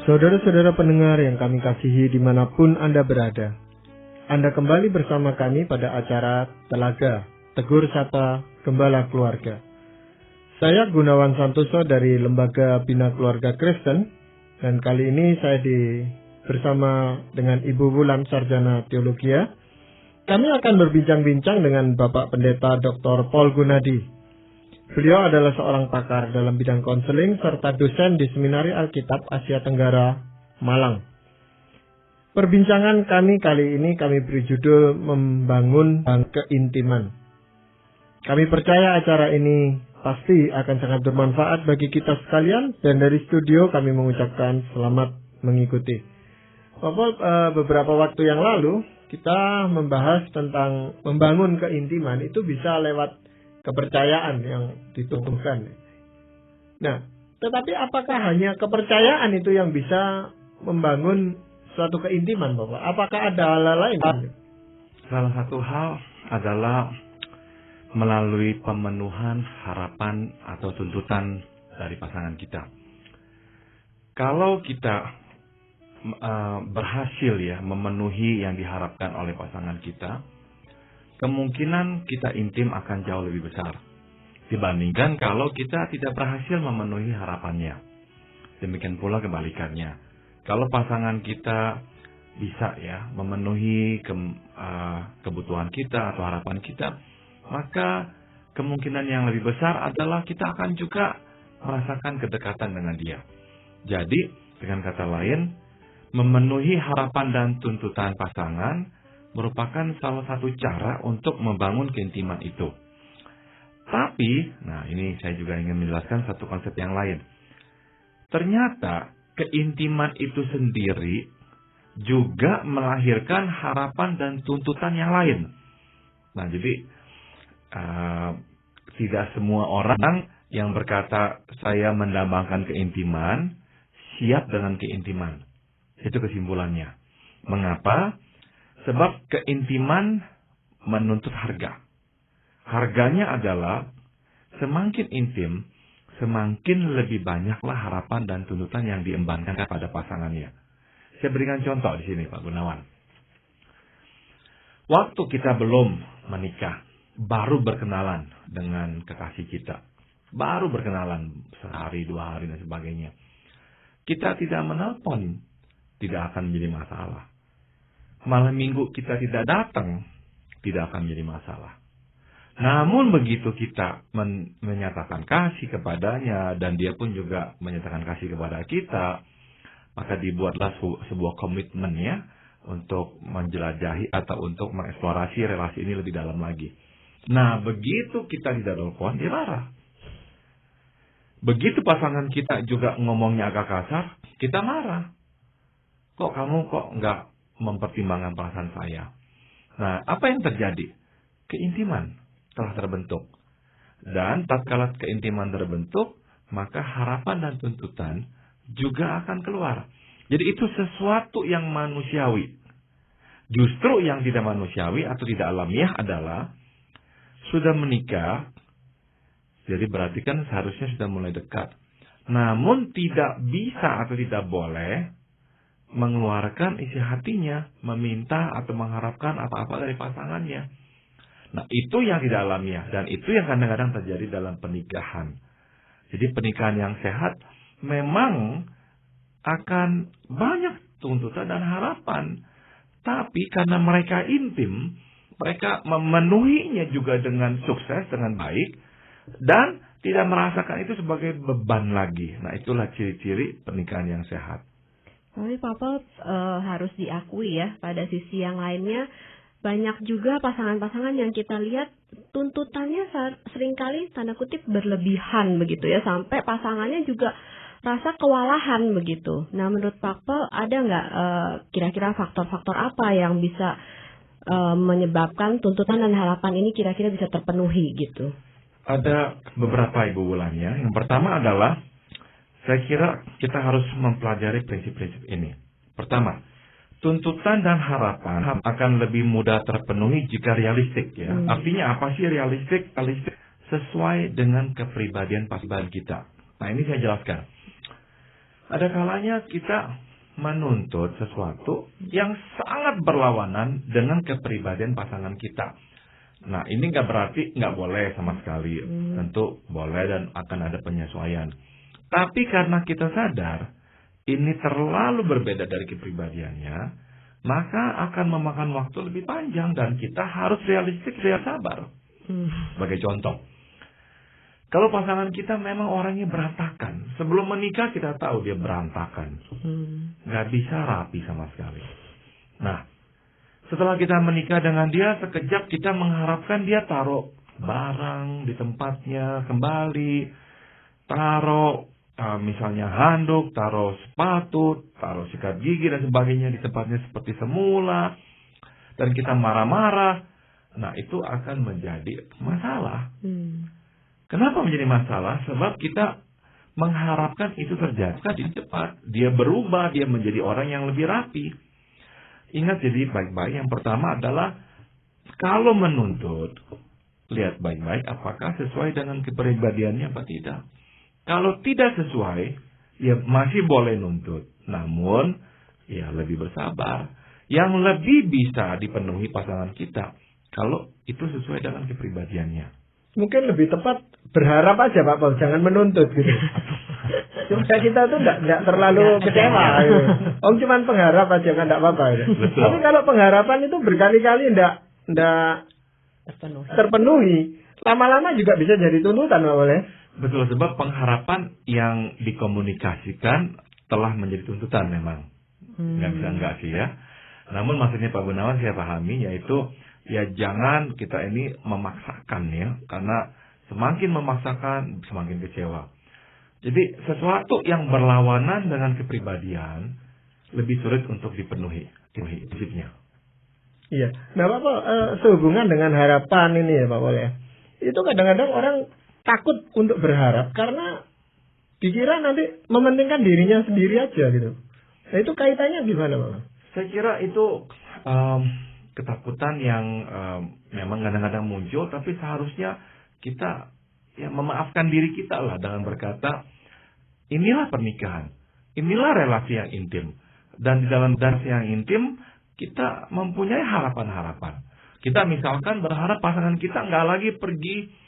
Saudara-saudara pendengar yang kami kasihi dimanapun Anda berada, Anda kembali bersama kami pada acara Telaga, Tegur Sapa, Gembala Keluarga. Saya Gunawan Santoso dari Lembaga Bina Keluarga Kristen, dan kali ini saya bersama dengan Ibu Wulan Sarjana Teologia. Kami akan berbincang-bincang dengan Bapak Pendeta Dr. Paul Gunadi. Beliau adalah seorang pakar dalam bidang konseling serta dosen di Seminari Alkitab Asia Tenggara, Malang. Perbincangan kami kali ini kami beri judul Membangun Keintiman. Kami percaya acara ini pasti akan sangat bermanfaat bagi kita sekalian, dan dari studio kami mengucapkan selamat mengikuti. Bapak, beberapa waktu yang lalu kita membahas tentang membangun keintiman itu bisa lewat kepercayaan yang ditumbuhkan. Nah, tetapi apakah hanya kepercayaan itu yang bisa membangun suatu keintiman, Bapak? Apakah ada hal lain? Salah satu hal adalah melalui pemenuhan harapan atau tuntutan dari pasangan kita. Kalau kita berhasil memenuhi yang diharapkan oleh pasangan kita, kemungkinan kita intim akan jauh lebih besar dibandingkan kalau kita tidak berhasil memenuhi harapannya. Demikian pula kebalikannya. Kalau pasangan kita bisa memenuhi kebutuhan kita atau harapan kita, maka kemungkinan yang lebih besar adalah kita akan juga merasakan kedekatan dengan dia. Jadi, dengan kata lain, memenuhi harapan dan tuntutan pasangan merupakan salah satu cara untuk membangun keintiman itu. Tapi, ini saya juga ingin menjelaskan satu konsep yang lain. Ternyata, keintiman itu sendiri juga melahirkan harapan dan tuntutan yang lain. Jadi, tidak semua orang yang berkata, saya mendambangkan keintiman, siap dengan keintiman. Itu kesimpulannya. Mengapa? Sebab keintiman menuntut harga. Harganya adalah semakin intim, semakin lebih banyaklah harapan dan tuntutan yang diembankan kepada pasangannya. Saya berikan contoh di sini, Pak Gunawan. Waktu kita belum menikah, baru berkenalan dengan kekasih kita, baru berkenalan sehari, 2 hari, dan sebagainya. Kita tidak menelpon, tidak akan menjadi masalah. Malam minggu kita tidak datang, tidak akan menjadi masalah. Namun begitu kita menyatakan kasih kepadanya, dan dia pun juga menyatakan kasih kepada kita, maka dibuatlah sebuah komitmen untuk menjelajahi atau untuk mengeksplorasi relasi ini lebih dalam lagi. Begitu kita tidak telepon, dia marah. Begitu pasangan kita juga ngomongnya agak kasar, kita marah. Kamu nggak mempertimbangkan perasaan saya? Apa yang terjadi? Keintiman telah terbentuk. Dan tatkala keintiman terbentuk, maka harapan dan tuntutan juga akan keluar. Jadi itu sesuatu yang manusiawi. Justru yang tidak manusiawi atau tidak alamiah adalah sudah menikah, jadi berarti kan seharusnya sudah mulai dekat. Namun tidak bisa atau tidak boleh mengeluarkan isi hatinya, meminta atau mengharapkan apa-apa dari pasangannya. Itu yang tidak alamiah, dan itu yang kadang-kadang terjadi dalam pernikahan. Jadi pernikahan yang sehat memang akan banyak tuntutan dan harapan. Tapi karena mereka intim, mereka memenuhinya juga dengan sukses, dengan baik, dan tidak merasakan itu sebagai beban lagi. Itulah ciri-ciri pernikahan yang sehat. Tapi Papa harus diakui pada sisi yang lainnya, banyak juga pasangan-pasangan yang kita lihat tuntutannya seringkali tanda kutip berlebihan begitu sampai pasangannya juga rasa kewalahan begitu. Menurut Papa ada nggak kira-kira faktor-faktor apa yang bisa menyebabkan tuntutan dan harapan ini kira-kira bisa terpenuhi gitu? Ada beberapa, Ibu Wulan. Yang pertama adalah saya kira kita harus mempelajari prinsip-prinsip ini. Pertama, tuntutan dan harapan akan lebih mudah terpenuhi jika realistik Artinya apa sih realistik? Realistik sesuai dengan kepribadian pasangan kita. Ini saya jelaskan. Ada kalanya kita menuntut sesuatu yang sangat berlawanan dengan kepribadian pasangan kita. Nah, ini nggak berarti nggak boleh sama sekali. Tentu boleh dan akan ada penyesuaian. Tapi karena kita sadar ini terlalu berbeda dari kepribadiannya, maka akan memakan waktu lebih panjang dan kita harus realistik, sabar. Sebagai contoh, kalau pasangan kita memang orangnya berantakan, sebelum menikah kita tahu dia berantakan, nggak bisa rapi sama sekali. Nah, setelah kita menikah dengan dia, sekejap kita mengharapkan dia taruh barang di tempatnya kembali, taruh misalnya handuk, taruh sepatu, taruh sikat gigi dan sebagainya di tempatnya seperti semula, dan kita marah-marah. Nah, itu akan menjadi masalah. Kenapa menjadi masalah? Sebab kita mengharapkan itu terjadi di cepat. Dia berubah, dia menjadi orang yang lebih rapi. Ingat, jadi baik-baik. Yang pertama adalah kalau menuntut, lihat baik-baik apakah sesuai dengan kepribadiannya apa tidak. Kalau tidak sesuai, ya masih boleh nuntut. Namun, ya lebih bersabar. Yang lebih bisa dipenuhi pasangan kita kalau itu sesuai dengan kepribadiannya. Mungkin lebih tepat berharap aja Pak Paul, jangan menuntut gitu. Supaya kita tuh nggak terlalu kecewa. Gitu. Om cuman pengharap aja kan nggak apa-apa. Gitu. Tapi kalau pengharapan itu berkali-kali nggak terpenuhi, lama-lama juga bisa jadi tuntutan Pak Paul ya. Betul, sebab pengharapan yang dikomunikasikan telah menjadi tuntutan memang. Nggak bisa enggak sih ya. Namun maksudnya Pak Gunawan saya pahami, yaitu ya jangan kita ini memaksakan ya, karena semakin memaksakan semakin kecewa. Jadi sesuatu yang berlawanan dengan kepribadian lebih sulit untuk dipenuhi prinsipnya. Iya. Nah Pak Paul, sehubungan dengan harapan ini ya Pak Paul ya, itu kadang-kadang orang takut untuk berharap karena dikira nanti mementingkan dirinya sendiri aja gitu. Nah itu kaitannya gimana Pak? Saya kira itu ketakutan yang memang kadang-kadang muncul, tapi seharusnya kita ya memaafkan diri kita lah dengan berkata, inilah pernikahan, inilah relasi yang intim, dan di dalam relasi yang intim kita mempunyai harapan-harapan. Kita misalkan berharap pasangan kita nggak lagi pergi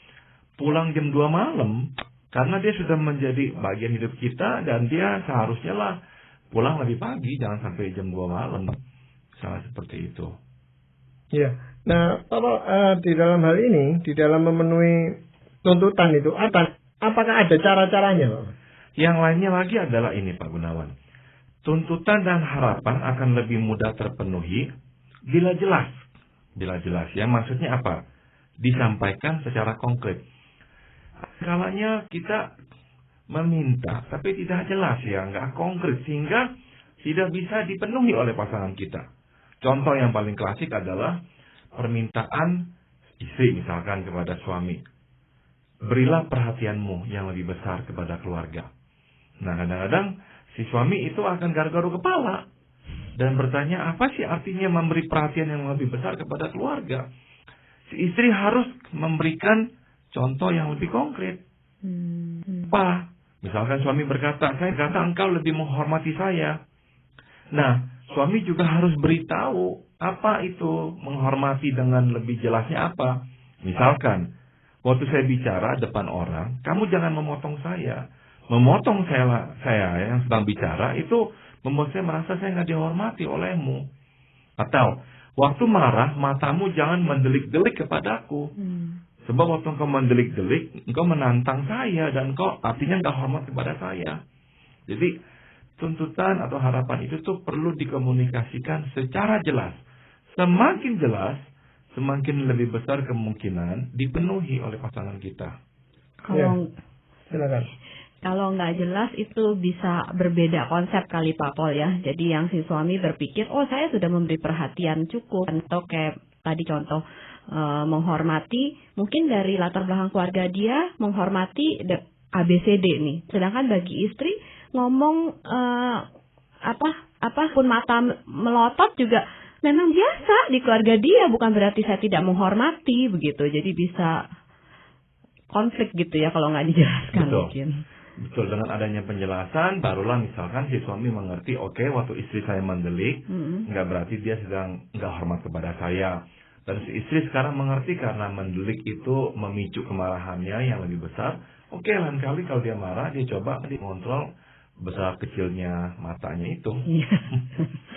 pulang jam 2 malam, karena dia sudah menjadi bagian hidup kita dan dia seharusnya lah pulang lebih pagi, jangan sampai jam 2 malam. Salah seperti itu. Iya. Nah, Pak Paul, di dalam hal ini, di dalam memenuhi tuntutan itu, apakah ada cara-caranya, Pak? Yang lainnya lagi adalah ini, Pak Gunawan. Tuntutan dan harapan akan lebih mudah terpenuhi bila jelas. Bila jelas, ya maksudnya apa? Disampaikan secara konkret. Kalanya kita meminta, tapi tidak jelas ya, nggak konkret, sehingga tidak bisa dipenuhi oleh pasangan kita. Contoh yang paling klasik adalah permintaan istri misalkan kepada suami. Berilah perhatianmu yang lebih besar kepada keluarga. Nah, kadang-kadang si suami itu akan garuk-garuk kepala dan bertanya, apa sih artinya memberi perhatian yang lebih besar kepada keluarga? Si istri harus memberikan contoh yang lebih konkret. Apa? Misalkan suami berkata, engkau lebih menghormati saya. Nah, suami juga harus beritahu apa itu menghormati dengan lebih jelasnya apa. Misalkan, waktu saya bicara depan orang, kamu jangan memotong saya. Memotong saya yang sedang bicara itu membuat saya merasa saya nggak dihormati olehmu. Atau, waktu marah, matamu jangan mendelik-delik kepadaku. Sebab waktu engkau mendelik-delik, engkau menantang saya dan engkau artinya nggak hormat kepada saya. Jadi, tuntutan atau harapan itu tuh perlu dikomunikasikan secara jelas. Semakin jelas, semakin lebih besar kemungkinan dipenuhi oleh pasangan kita. Kalau silakan. Kalau nggak jelas itu bisa berbeda konsep kali Pak Paul ya. Jadi yang si suami berpikir, oh saya sudah memberi perhatian cukup. Atau kayak tadi contoh menghormati, mungkin dari latar belakang keluarga dia menghormati ABCD nih. Sedangkan bagi istri ngomong pun mata melotot juga memang biasa di keluarga dia, bukan berarti saya tidak menghormati begitu. Jadi bisa konflik gitu ya kalau nggak dijelaskan. Betul. Mungkin. Betul, dengan adanya penjelasan, barulah misalkan si suami mengerti, oke, waktu istri saya mendelik, nggak berarti dia sedang nggak hormat kepada saya. Dan si istri sekarang mengerti karena mendelik itu memicu kemarahannya yang lebih besar. Oke, lain kali kalau dia marah, dia coba dikontrol besar kecilnya matanya itu.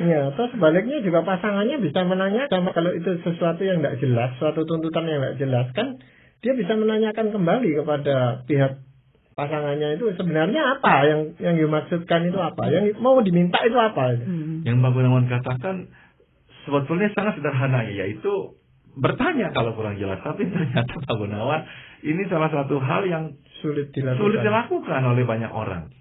Ya, atau sebaliknya juga pasangannya bisa menanyakan kalau itu sesuatu yang tidak jelas, suatu tuntutan yang tidak jelas, kan dia bisa menanyakan kembali kepada pihak pasangannya itu sebenarnya apa yang dimaksudkan itu apa, yang mau diminta itu apa. Yang Pak Gunawan katakan sebetulnya sangat sederhana, yaitu bertanya kalau kurang jelas. Tapi ternyata Pak Gunawan ini salah satu hal yang sulit dilakukan oleh banyak orang.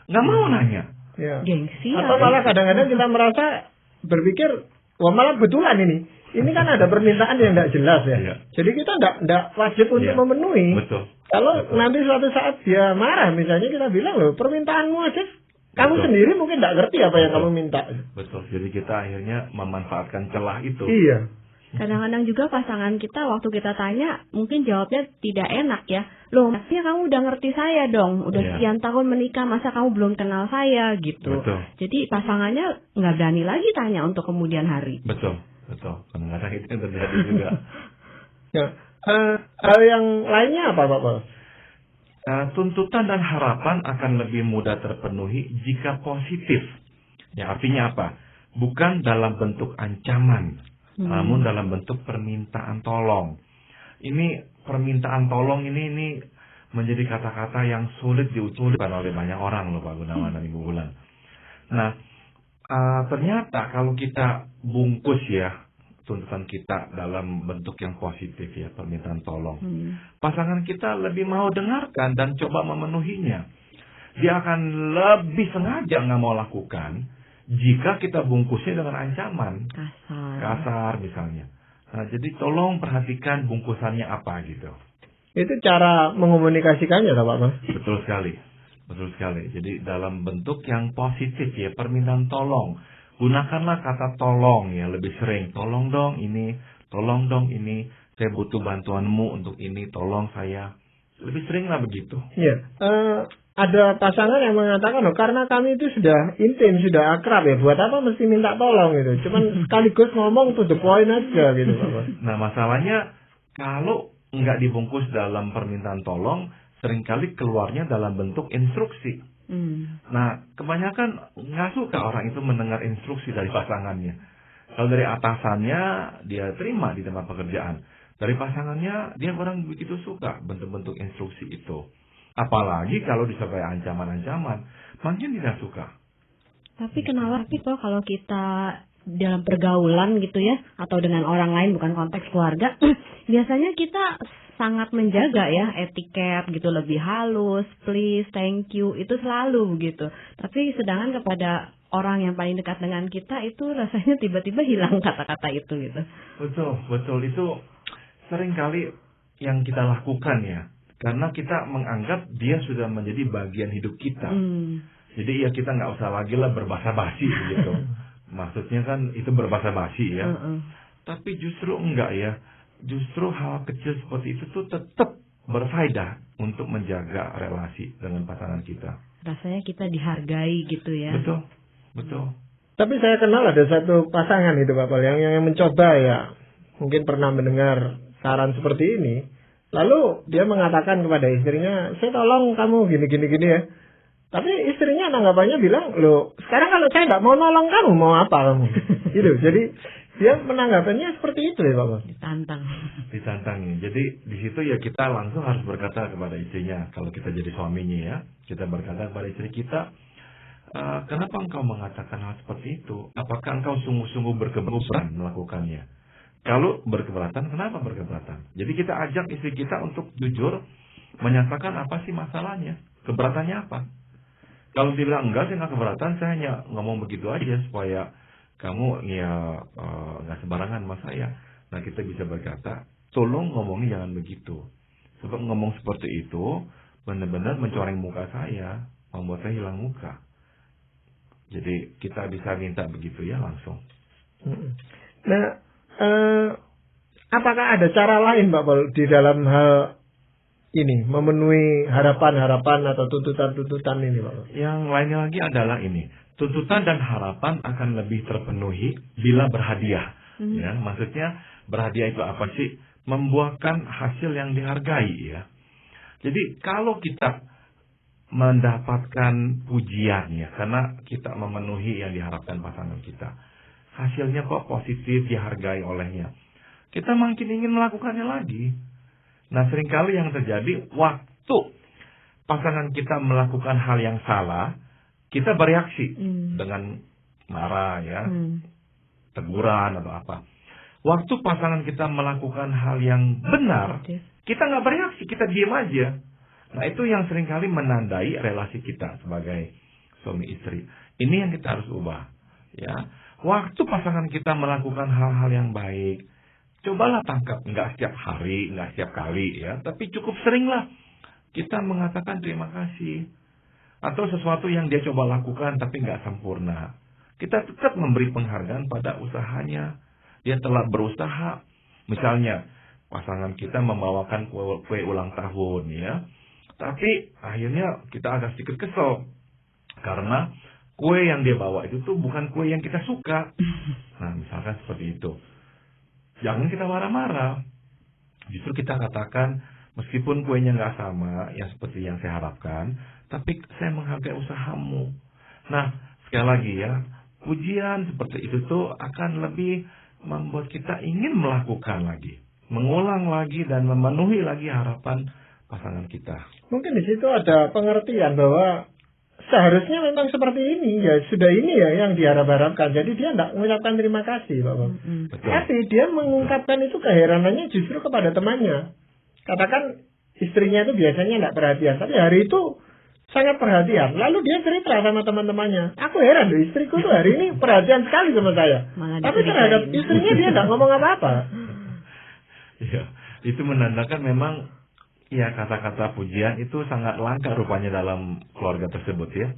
Nggak mau nanya. Ya. Gengsi. Atau malah kadang-kadang kita merasa berpikir, wah malah betulan ini. Ini kan ada permintaan yang tidak jelas ya. Iya. Jadi kita tidak wajib untuk memenuhi. Betul. Kalau nanti suatu saat dia marah, misalnya kita bilang loh, permintaanmu aja, kamu sendiri mungkin tidak ngerti apa yang kamu minta. Betul. Jadi kita akhirnya memanfaatkan celah itu. Iya. Kadang-kadang juga pasangan kita waktu kita tanya mungkin jawabnya tidak enak ya. Loh, ya kamu udah ngerti saya dong. Udah sekian tahun menikah, masa kamu belum kenal saya gitu. Betul. Jadi pasangannya nggak berani lagi tanya untuk kemudian hari. Betul. Kadang-kadang itu yang terjadi juga. Ya. Hal yang lainnya apa Pak Paul? Tuntutan dan harapan akan lebih mudah terpenuhi jika positif. Ya, artinya apa? Bukan dalam bentuk ancaman, namun dalam bentuk permintaan tolong. Ini permintaan tolong ini menjadi kata-kata yang sulit diucapkan oleh banyak orang loh Pak Gunawan dan Ibu Bulan. Nah, ternyata kalau kita bungkus ya tuntutan kita dalam bentuk yang positif ya, permintaan tolong, pasangan kita lebih mau dengarkan dan coba memenuhinya. Dia akan lebih sengaja nggak mau lakukan jika kita bungkusnya dengan ancaman kasar misalnya. Nah, jadi tolong perhatikan bungkusannya apa gitu. Itu cara mengomunikasikannya Pak Mas? Betul sekali. Jadi dalam bentuk yang positif ya, permintaan tolong. Gunakanlah kata tolong ya lebih sering. Tolong dong ini, saya butuh bantuanmu untuk ini, tolong saya. Lebih sering lah begitu. Iya. Ada pasangan yang mengatakan, loh, karena kami itu sudah intim, sudah akrab ya, buat apa mesti minta tolong gitu. Cuman sekaligus ngomong to the point aja gitu Pak. Nah masalahnya kalau nggak dibungkus dalam permintaan tolong, seringkali keluarnya dalam bentuk instruksi. Nah, kebanyakan nggak suka orang itu mendengar instruksi dari pasangannya. Kalau dari atasannya, dia terima di tempat pekerjaan. Dari pasangannya, dia kurang begitu suka bentuk-bentuk instruksi itu. Apalagi kalau disertai ancaman-ancaman, makin tidak suka. Tapi kenapa sih kalau kita dalam pergaulan gitu ya, atau dengan orang lain bukan konteks keluarga, biasanya kita sangat menjaga ya etiket gitu, lebih halus, please, thank you, itu selalu gitu. Tapi sedangkan kepada orang yang paling dekat dengan kita itu rasanya tiba-tiba hilang kata-kata itu gitu. Betul itu sering kali yang kita lakukan ya, karena kita menganggap dia sudah menjadi bagian hidup kita. Jadi ya kita nggak usah lagi lah berbahasa basi gitu. Maksudnya kan itu berbahasa basi ya. Tapi justru enggak ya. Justru hal kecil seperti itu tuh tetap berfaedah untuk menjaga relasi dengan pasangan kita. Rasanya kita dihargai gitu ya. Betul. Tapi saya kenal ada satu pasangan itu Pak Paul yang mencoba ya, mungkin pernah mendengar saran seperti ini. Lalu dia mengatakan kepada istrinya, saya tolong kamu gini ya. Tapi istrinya tanggapannya bilang, loh sekarang kalau saya nggak mau nolong kamu, mau apa kamu? Gitu. Jadi dia menanggapannya seperti itu ya Pak. Ditantang ya. Jadi di situ ya kita langsung harus berkata kepada istrinya. Kalau kita jadi suaminya ya, kita berkata kepada istri kita, kenapa engkau mengatakan hal seperti itu? Apakah engkau sungguh-sungguh berkeberatan melakukannya? Kalau berkeberatan, kenapa berkeberatan? Jadi kita ajak istri kita untuk jujur menyatakan apa sih masalahnya, keberatannya apa. Kalau dia bilang enggak, saya nggak keberatan, saya hanya ngomong begitu aja supaya kamu ya nggak sembarangan sama saya. Nah kita bisa berkata, tolong ngomongnya jangan begitu. Sebab ngomong seperti itu benar-benar mencoreng muka saya, membuat saya hilang muka. Jadi kita bisa minta begitu ya langsung. Nah, apakah ada cara lain Pak Paul di dalam hal ini memenuhi harapan-harapan atau tuntutan-tuntutan ini, Pak? Yang lainnya lagi adalah ini, tuntutan dan harapan akan lebih terpenuhi bila berhadiah. Ya, maksudnya berhadiah itu apa sih? Membuahkan hasil yang dihargai, ya. Jadi kalau kita mendapatkan pujian, ya, karena kita memenuhi yang diharapkan pasangan kita, hasilnya kok positif, dihargai olehnya, kita makin ingin melakukannya lagi. Nah, seringkali yang terjadi waktu pasangan kita melakukan hal yang salah, kita bereaksi dengan marah, ya, teguran atau apa. Waktu pasangan kita melakukan hal yang benar, kita nggak bereaksi, kita diam aja. Nah, itu yang seringkali menandai relasi kita sebagai suami istri. Ini yang kita harus ubah, ya. Waktu pasangan kita melakukan hal-hal yang baik, cobalah tangkap, nggak setiap hari, nggak setiap kali, ya, tapi cukup seringlah kita mengatakan terima kasih. Atau sesuatu yang dia coba lakukan tapi nggak sempurna, kita tetap memberi penghargaan pada usahanya. Dia telah berusaha. Misalnya, pasangan kita membawakan kue ulang tahun, ya. Tapi akhirnya kita agak sedikit kesel. Karena kue yang dia bawa itu tuh bukan kue yang kita suka. Nah, misalkan seperti itu. Jangan kita marah-marah. Justru kita katakan, meskipun kuenya nggak sama, yang seperti yang saya harapkan, tapi saya menghargai usahamu. Nah, sekali lagi ya, pujian seperti itu tuh akan lebih membuat kita ingin melakukan lagi, mengulang lagi dan memenuhi lagi harapan pasangan kita. Mungkin di situ ada pengertian bahwa seharusnya memang seperti ini, ya sudah ini ya yang diharap-harapkan. Jadi dia tidak mengucapkan terima kasih, Bapak. Tapi dia mengungkapkan itu keheranannya justru kepada temannya. Katakan istrinya itu biasanya tidak perhatian, tapi hari itu sangat perhatian. Lalu dia cerita sama teman-temannya, aku heran loh, istriku tuh hari ini perhatian sekali sama saya. Tapi terhadap istrinya dia tidak ngomong apa-apa. Iya, itu menandakan memang ya kata-kata pujian itu sangat langka rupanya dalam keluarga tersebut, ya.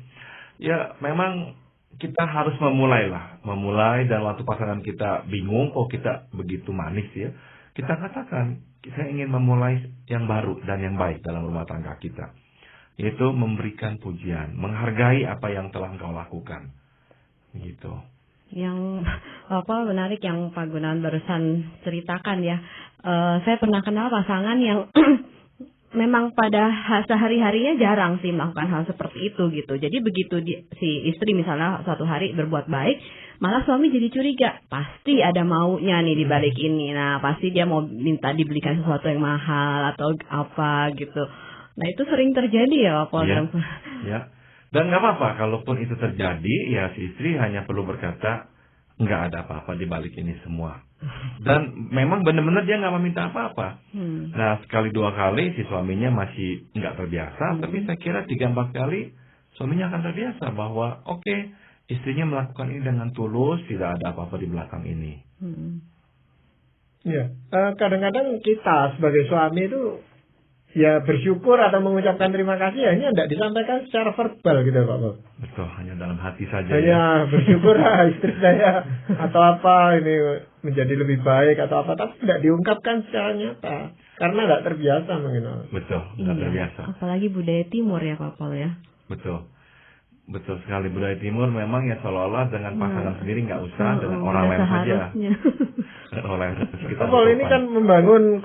Ya memang kita harus memulai dan waktu pasangan kita bingung, kok kita begitu manis, ya. Kita katakan, saya ingin memulai yang baru dan yang baik dalam rumah tangga kita. Yaitu memberikan pujian, menghargai apa yang telah engkau lakukan. Gitu. Yang menarik yang Pak Gunawan barusan ceritakan, ya. Saya pernah kenal pasangan yang memang pada sehari-harinya jarang sih melakukan hal seperti itu gitu. Jadi begitu si istri misalnya suatu hari berbuat baik, malah suami jadi curiga. Pasti ada maunya nih di balik ini. Nah, pasti dia mau minta dibelikan sesuatu yang mahal atau apa gitu. Nah, itu sering terjadi ya, Pak. Ya. Dan nggak apa-apa, kalaupun itu terjadi, ya si istri hanya perlu berkata, nggak ada apa-apa di balik ini semua. Dan memang benar-benar dia nggak meminta apa-apa. Nah, sekali dua kali si suaminya masih nggak terbiasa, tapi saya kira 3-4 kali suaminya akan terbiasa bahwa oke, istrinya melakukan ini dengan tulus, tidak ada apa-apa di belakang ini. Ya, kadang-kadang kita sebagai suami itu ya bersyukur atau mengucapkan terima kasih hanya tidak disampaikan secara verbal gitu, Pak. Betul, hanya dalam hati saja. Hanya bersyukur istri saya atau apa ini menjadi lebih baik atau apa, tapi tidak diungkapkan secara nyata karena tidak terbiasa mungkin. Betul, tidak terbiasa. Apalagi budaya Timur ya, Pak Paul, ya. Betul. Betul sekali, budaya Timur memang ya seolah-olah dengan pasangan sendiri nggak usah, dengan orang lain saja. Pak Paul ini kan membangun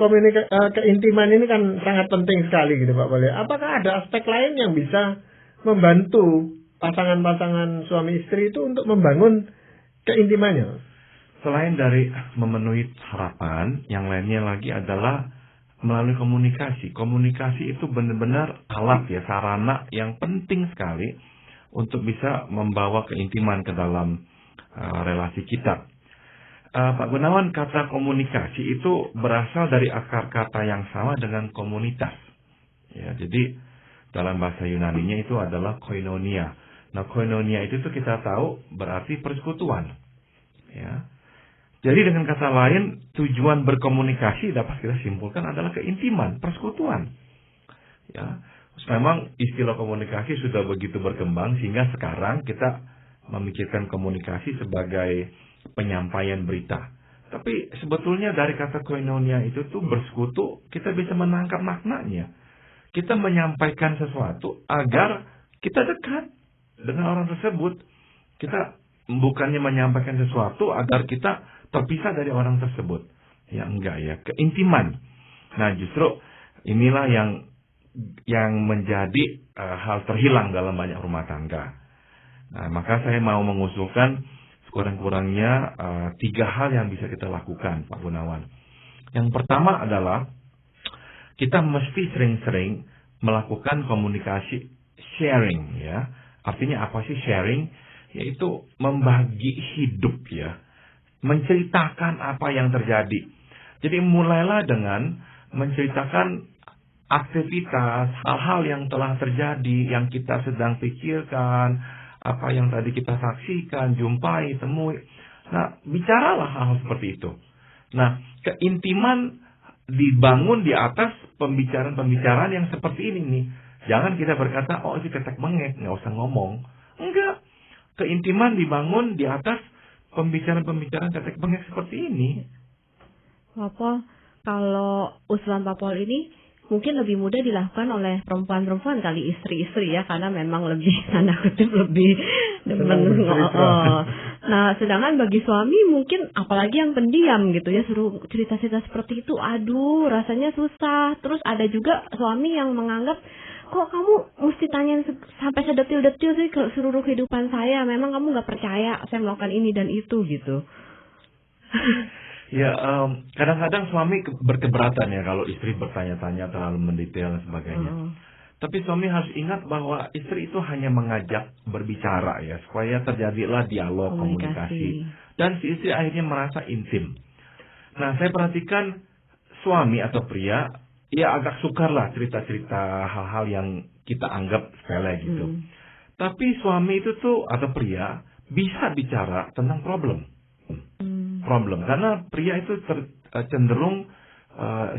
keintiman ini kan sangat penting sekali gitu, Pak Paul. Apakah ada aspek lain yang bisa membantu pasangan-pasangan suami istri itu untuk membangun keintimannya? Selain dari memenuhi harapan, yang lainnya lagi adalah melalui komunikasi. Komunikasi itu benar-benar alat ya, sarana yang penting sekali untuk bisa membawa keintiman ke dalam relasi kita. Pak Gunawan, kata komunikasi itu berasal dari akar kata yang sama dengan komunitas. Ya, jadi dalam bahasa Yunaninya itu adalah koinonia. Nah, koinonia itu tuh kita tahu berarti persekutuan. Ya. Jadi dengan kata lain, tujuan berkomunikasi dapat kita simpulkan adalah keintiman, persekutuan. Ya. Memang istilah komunikasi sudah begitu berkembang sehingga sekarang kita memikirkan komunikasi sebagai penyampaian berita. Tapi sebetulnya dari kata koinonia itu tuh bersekutu, kita bisa menangkap maknanya. kita menyampaikan sesuatu agar kita dekat dengan orang tersebut. Kita bukannya menyampaikan sesuatu agar kita terpisah dari orang tersebut. Ya enggak ya, keintiman. Nah, justru inilah yang menjadi hal terhilang dalam banyak rumah tangga. Nah, maka saya mau mengusulkan sekurang-kurangnya 3 hal yang bisa kita lakukan, Pak Gunawan. Yang pertama adalah kita mesti sering-sering melakukan komunikasi sharing, ya. Artinya apa sih sharing? Yaitu membagi hidup, ya. Menceritakan apa yang terjadi. Jadi mulailah dengan menceritakan aktivitas, hal-hal yang telah terjadi, yang kita sedang pikirkan, apa yang tadi kita saksikan, jumpai, temui. Nah, bicaralah hal seperti itu. Nah, keintiman dibangun di atas pembicaraan-pembicaraan yang seperti ini nih. Jangan kita berkata, oh itu tetek bengek, nggak usah ngomong. Enggak. Keintiman dibangun di atas pembicaraan-pembicaraan tetek bengek seperti ini. Pak Pol, kalau usulan Pak Pol ini mungkin lebih mudah dilakukan oleh perempuan-perempuan kali, istri-istri ya, karena memang lebih tanda kutip lebih demen. Nah, sedangkan bagi suami mungkin apalagi yang pendiam gitu ya, suruh cerita-cerita seperti itu, aduh rasanya susah. Terus ada juga suami yang menganggap, kok kamu mesti tanyain sampai sedetil-detil sih ke seluruh kehidupan saya, memang kamu nggak percaya saya melakukan ini dan itu gitu. Ya, kadang-kadang suami berkeberatan ya kalau istri bertanya-tanya terlalu mendetail dan sebagainya. Tapi suami harus ingat bahwa istri itu hanya mengajak berbicara ya, supaya terjadilah dialog, komunikasi. Dan si istri akhirnya merasa intim. Nah, saya perhatikan suami atau pria, ya agak sukar lah cerita-cerita hal-hal yang kita anggap sepele gitu. Tapi suami itu tuh, atau pria, bisa bicara tentang problem. Karena pria itu cenderung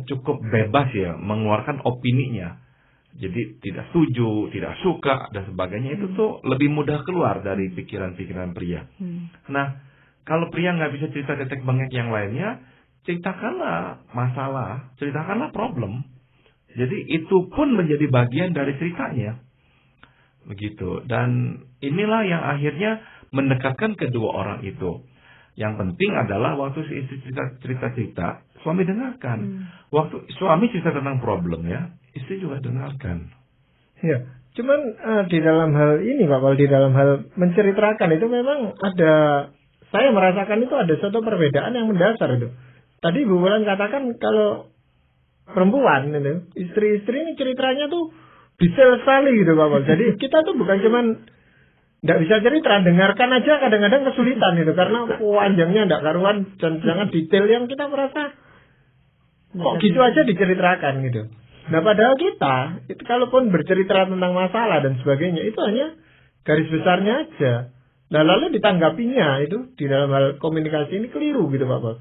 cukup bebas ya mengeluarkan opininya. Jadi tidak setuju, tidak suka dan sebagainya itu tuh lebih mudah keluar dari pikiran-pikiran pria. Nah, kalau pria nggak bisa cerita tetek bengek yang lainnya, ceritakanlah masalah, ceritakanlah problem. Jadi itu pun menjadi bagian dari ceritanya. Begitu. Dan inilah yang akhirnya mendekatkan kedua orang itu. Yang penting adalah waktu si istri cerita-cerita, suami dengarkan. Waktu suami cerita tentang problem ya, istri juga dengarkan. Ya, cuman di dalam hal ini Pak Pol, di dalam hal menceritakan itu memang ada, saya merasakan itu ada suatu perbedaan yang mendasar itu. Tadi Bu Wulan katakan kalau perempuan itu, istri-istri ini ceritanya tuh detail sekali gitu Pak Pol. Jadi kita tuh bukan cuman nggak bisa cerita, dengarkan aja kadang-kadang kesulitan itu karena panjangnya nggak karuan dan sangat detail yang kita merasa kok gitu aja diceritakan gitu. Nah padahal kita itu kalaupun bercerita tentang masalah dan sebagainya itu hanya garis besarnya aja. Nah lalu ditanggapinya itu di dalam hal komunikasi ini keliru gitu Pak Pol.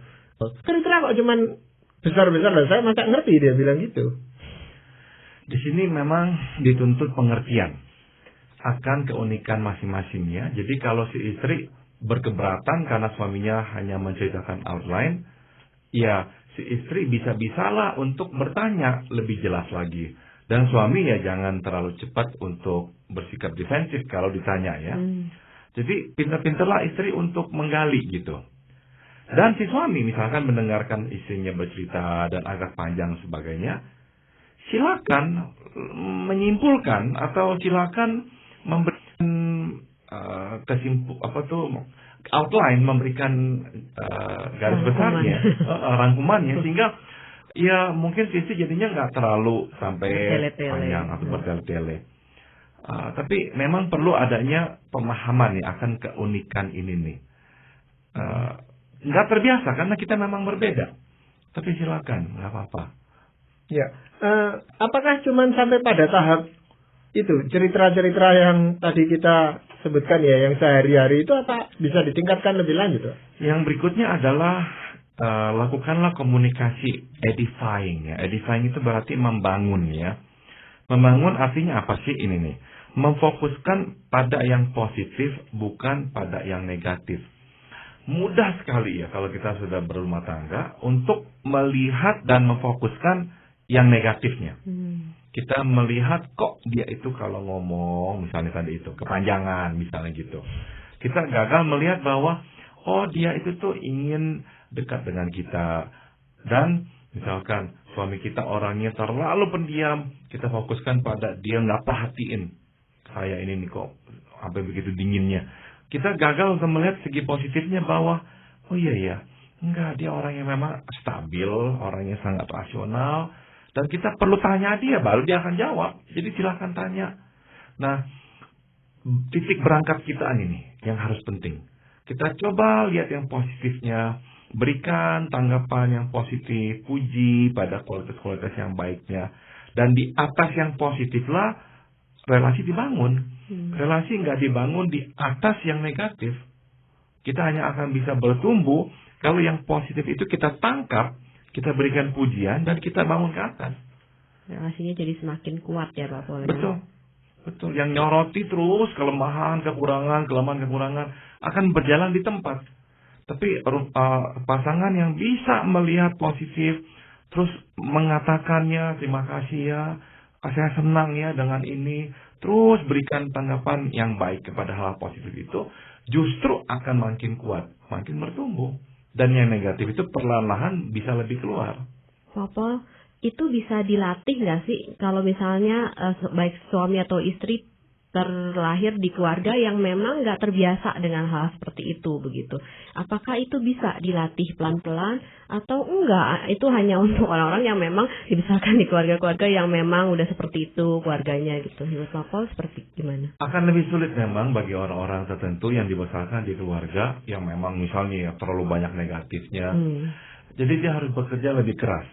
Cerita kok cuman besar-besar lah, saya masa ngerti dia bilang gitu. Di sini memang dituntut pengertian akan keunikan masing-masingnya. Jadi kalau si istri berkeberatan karena suaminya hanya menceritakan outline, ya si istri bisa-bisalah untuk bertanya lebih jelas lagi. Dan suami ya jangan terlalu cepat untuk bersikap defensif kalau ditanya ya. Jadi pintar-pintarlah istri untuk menggali gitu. Dan si suami misalkan mendengarkan istrinya bercerita dan agak panjang sebagainya, silakan menyimpulkan atau silakan memberikan outline, memberikan garis besarnya, rangkumannya, sehingga ya mungkin sisi jadinya nggak terlalu sampai panjang atau bertele-tele. Tapi memang perlu adanya pemahaman nih akan keunikan ini nih. Nggak terbiasa karena kita memang berbeda. Tapi silakan, nggak apa-apa. Ya, apakah cuman sampai pada tahap itu cerita-cerita yang tadi kita sebutkan ya, yang sehari-hari itu apa bisa ditingkatkan lebih lanjut? Yang berikutnya adalah lakukanlah komunikasi edifying ya. Edifying itu berarti membangun ya. Membangun artinya apa sih ini nih? Memfokuskan pada yang positif bukan pada yang negatif. Mudah sekali ya kalau kita sudah berumah tangga untuk melihat dan memfokuskan yang negatifnya. kita melihat kok dia itu kalau ngomong, misalnya tadi itu, kepanjangan, misalnya gitu. Kita gagal melihat bahwa, oh dia itu tuh ingin dekat dengan kita. Dan misalkan suami kita orangnya terlalu pendiam, kita fokuskan pada dia nggak perhatiin. Saya ini nih kok sampai begitu dinginnya. Kita gagal untuk melihat segi positifnya bahwa, oh iya ya, enggak, dia orang yang memang stabil, orangnya sangat rasional. Dan kita perlu tanya dia, baru dia akan jawab. Jadi silahkan tanya. Nah, titik berangkat kita ini yang harus penting. Kita coba lihat yang positifnya, berikan tanggapan yang positif, puji pada kualitas-kualitas yang baiknya. Dan di atas yang positiflah relasi dibangun. Relasi nggak dibangun di atas yang negatif. Kita hanya akan bisa bertumbuh kalau yang positif itu kita tangkap, kita berikan pujian, dan kita bangun ke atas. Relasinya jadi semakin kuat ya Pak Paul. Betul. Yang nyoroti terus kelemahan, kekurangan akan berjalan di tempat. Tapi pasangan yang bisa melihat positif, terus mengatakannya, terima kasih ya, saya senang ya dengan ini, terus berikan tanggapan yang baik kepada hal positif itu, justru akan makin kuat, makin bertumbuh. Dan yang negatif itu perlahan-lahan bisa lebih keluar. Pak Paul, itu bisa dilatih nggak sih kalau misalnya baik suami atau istri terlahir di keluarga yang memang nggak terbiasa dengan hal seperti itu begitu? Apakah itu bisa dilatih pelan-pelan atau enggak? Itu hanya untuk orang-orang yang memang dibesarkan di keluarga-keluarga yang memang udah seperti itu keluarganya gitu. Menurut Pak Paul seperti gimana? Akan lebih sulit memang bagi orang-orang tertentu yang dibesarkan di keluarga yang memang misalnya terlalu banyak negatifnya. Jadi dia harus bekerja lebih keras.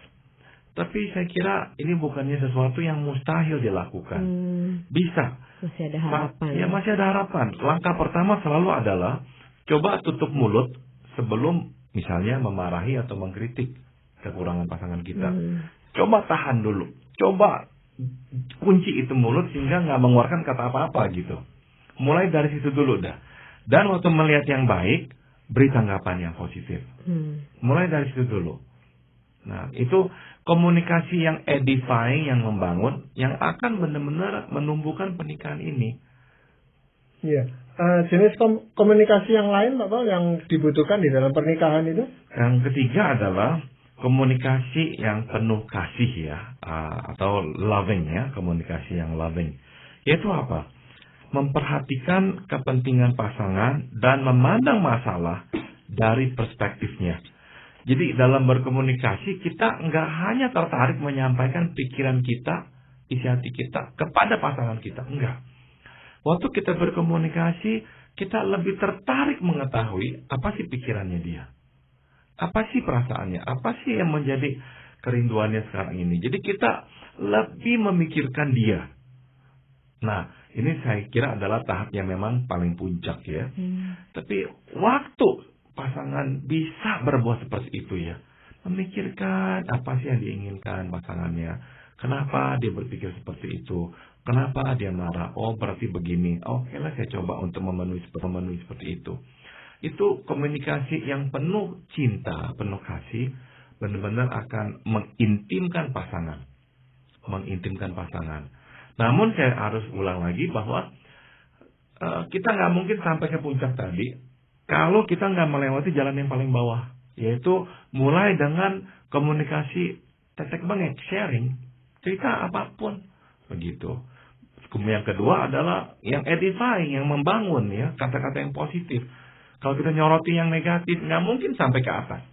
Tapi saya kira ini bukannya sesuatu yang mustahil dilakukan. Bisa. Masih ada harapan. Ya, masih ada harapan. Langkah pertama selalu adalah coba tutup mulut sebelum misalnya memarahi atau mengkritik kekurangan pasangan kita. Coba tahan dulu. Coba kunci itu mulut sehingga nggak mengeluarkan kata apa-apa gitu. Mulai dari situ dulu dah. Dan waktu melihat yang baik, beri tanggapan yang positif. Mulai dari situ dulu. Nah, itu komunikasi yang edifying, yang membangun, yang akan benar-benar menumbuhkan pernikahan ini. Iya. Jenis komunikasi yang lain, Pak Paul, yang dibutuhkan di dalam pernikahan itu? Yang ketiga adalah komunikasi yang penuh kasih ya, atau loving ya, komunikasi yang loving. Yaitu apa? Memperhatikan kepentingan pasangan dan memandang masalah dari perspektifnya. Jadi dalam berkomunikasi kita nggak hanya tertarik menyampaikan pikiran kita, isi hati kita kepada pasangan kita, enggak. Waktu kita berkomunikasi, kita lebih tertarik mengetahui apa sih pikirannya dia, apa sih perasaannya, apa sih yang menjadi kerinduannya sekarang ini. Jadi kita lebih memikirkan dia. Nah, ini saya kira adalah tahap yang memang paling puncak ya. Tapi waktu pasangan bisa berbuat seperti itu ya, memikirkan apa sih yang diinginkan pasangannya, kenapa dia berpikir seperti itu, kenapa dia marah, oh berarti begini, oke lah saya coba untuk memenuhi seperti itu. Itu komunikasi yang penuh cinta, penuh kasih, benar-benar akan mengintimkan pasangan. Namun saya harus ulang lagi bahwa kita nggak mungkin sampai ke puncak tadi kalau kita nggak melewati jalan yang paling bawah, yaitu mulai dengan komunikasi tetek bengek, sharing, cerita apapun, begitu. Kemudian yang kedua adalah yang edifying, yang membangun ya, kata-kata yang positif. Kalau kita nyoroti yang negatif, nggak mungkin sampai ke atas.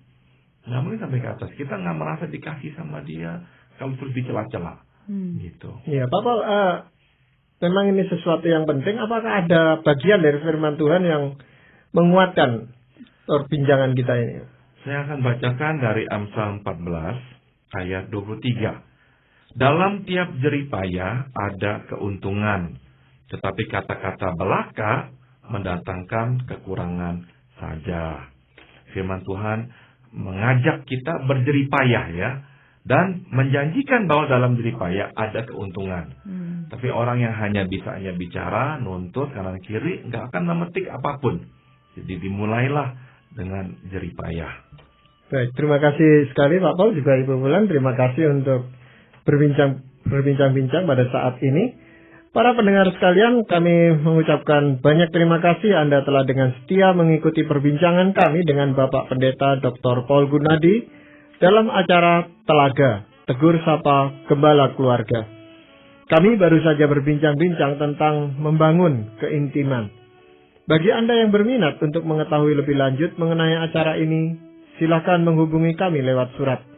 Kita nggak merasa dikasih sama dia kalau terus dicela-cela, gitu. Iya, Pak Paul, memang ini sesuatu yang penting. Apakah ada bagian dari firman Tuhan yang menguatkan perbincangan kita ini? Saya akan bacakan dari Amsal 14 ayat 23. Dalam tiap jerih payah ada keuntungan, tetapi kata-kata belaka mendatangkan kekurangan saja. Firman Tuhan mengajak kita berjerih payah ya, dan menjanjikan bahwa dalam jerih payah ada keuntungan. Tapi orang yang hanya bicara, nuntut kanan kiri, nggak akan memetik apapun. Jadi dimulailah dengan jerih payah. Baik, terima kasih sekali Pak Paul, juga Ibu Bulan. Terima kasih untuk berbincang berbincang-bincang pada saat ini. Para pendengar sekalian, kami mengucapkan banyak terima kasih Anda telah dengan setia mengikuti perbincangan kami dengan Bapak Pendeta Dr. Paul Gunadi dalam acara Telaga, Tegur Sapa Gembala Keluarga. Kami baru saja berbincang-bincang tentang membangun keintiman. Bagi Anda yang berminat untuk mengetahui lebih lanjut mengenai acara ini, silakan menghubungi kami lewat surat.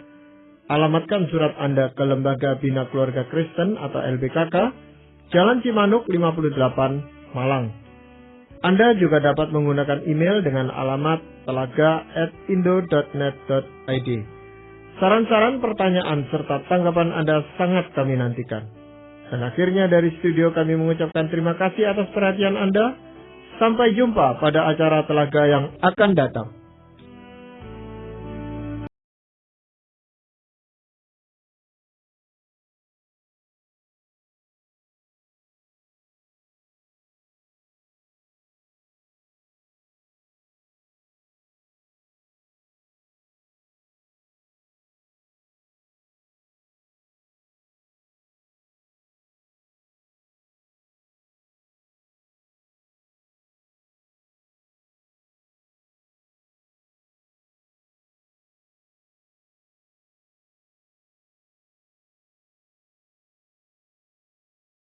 Alamatkan surat Anda ke Lembaga Bina Keluarga Kristen atau LBKK, Jalan Cimanuk 58, Malang. Anda juga dapat menggunakan email dengan alamat telaga@indo.net.id. Saran-saran, pertanyaan, serta tanggapan Anda sangat kami nantikan. Dan akhirnya dari studio kami mengucapkan terima kasih atas perhatian Anda. Sampai jumpa pada acara Telaga yang akan datang.